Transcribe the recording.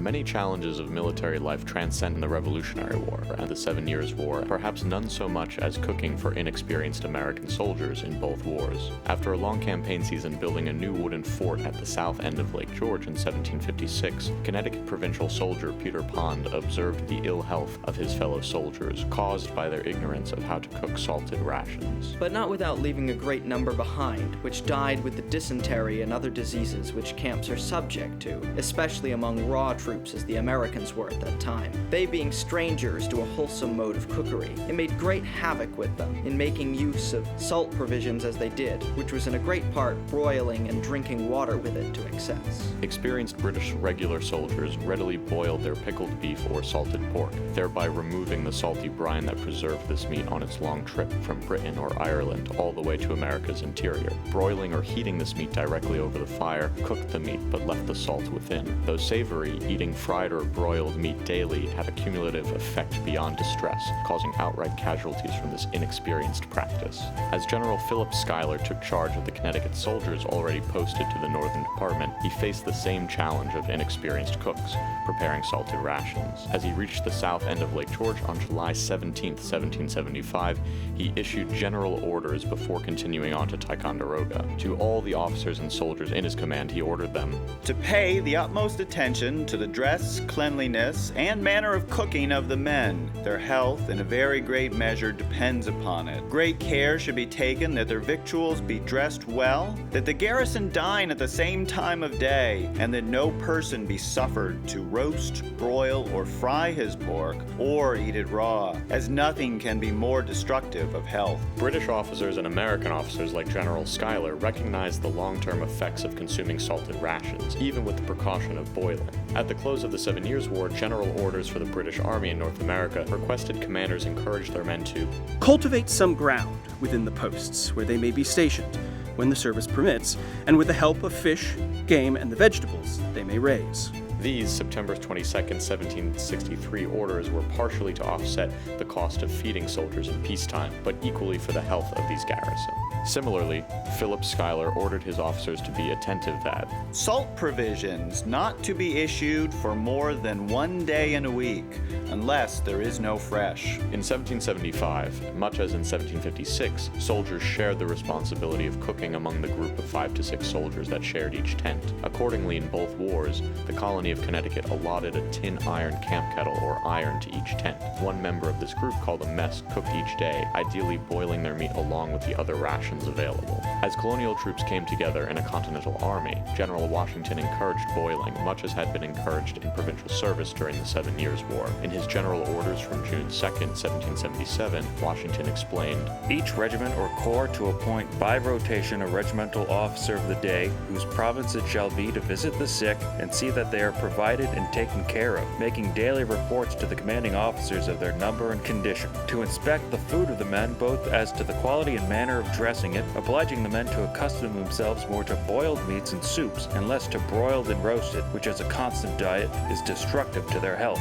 Many challenges of military life transcend the Revolutionary War and the 7 Years' War, perhaps none so much as cooking for inexperienced American soldiers in both wars. After a long campaign season building a new wooden fort at the south end of Lake George in 1756, Connecticut provincial soldier Peter Pond observed the ill health of his fellow soldiers caused by their ignorance of how to cook salted rations. But not without leaving a great number behind, which died with the dysentery and other diseases which camps are subject to, especially among raw troops as the Americans were at that time. They being strangers to a wholesome mode of cookery, it made great havoc with them in making use of salt provisions as they did, which was in a great part broiling and drinking water with it to excess. Experienced British regular soldiers readily boiled their pickled beef or salted pork, thereby removing the salty brine that preserved this meat on its long trip from Britain or Ireland all the way to America's interior. Broiling or heating this meat directly over the fire cooked the meat but left the salt within. Though savory, eating fried or broiled meat daily had a cumulative effect beyond distress, causing outright casualties from this inexperienced practice. As General Phillip Schuyler took charge of the Connecticut soldiers already posted to the Northern Department, he faced the same challenge of inexperienced cooks, preparing salted rations. As he reached the south end of Lake George on July 17, 1775, he issued general orders before continuing on to Ticonderoga. To all the officers and soldiers in his command, he ordered them to pay the utmost attention to the dress, cleanliness, and manner of cooking of the men. Their health, in a very great measure, depends upon it. Great care should be taken that their victuals be dressed well, that the garrison dine at the same time of day, and that no person be suffered to roast, broil, or fry his pork, or eat it raw, as nothing can be more destructive of health. British officers and American officers like General Schuyler recognized the long-term effects of consuming salted rations, even with the precaution of boiling. At the close of the 7 Years' War, general orders for the British Army in North America requested commanders encourage their men to cultivate some ground within the posts where they may be stationed, when the service permits, and with the help of fish, game, and the vegetables they may raise. These September 22, 1763 orders were partially to offset the cost of feeding soldiers in peacetime, but equally for the health of these garrisons. Similarly, Phillip Schuyler ordered his officers to be attentive that salt provisions not to be issued for more than 1 day in a week, unless there is no fresh. In 1775, much as in 1756, soldiers shared the responsibility of cooking among the group of 5 to 6 soldiers that shared each tent. Accordingly, in both wars, the colony of Connecticut allotted a tin iron camp kettle or iron to each tent. One member of this group, called a mess, cooked each day, ideally boiling their meat along with the other rations available. As colonial troops came together in a continental army, General Washington encouraged boiling, much as had been encouraged in provincial service during the 7 Years' War. In his general orders from June 2, 1777, Washington explained, "Each regiment or corps to appoint by rotation a regimental officer of the day, whose province it shall be to visit the sick and see that they are provided and taken care of, making daily reports to the commanding officers of their number and condition. To inspect the food of the men, both as to the quality and manner of dressing it, obliging the men to accustom themselves more to boiled meats and soups, and less to broiled and roasted, which as a constant diet is destructive to their health."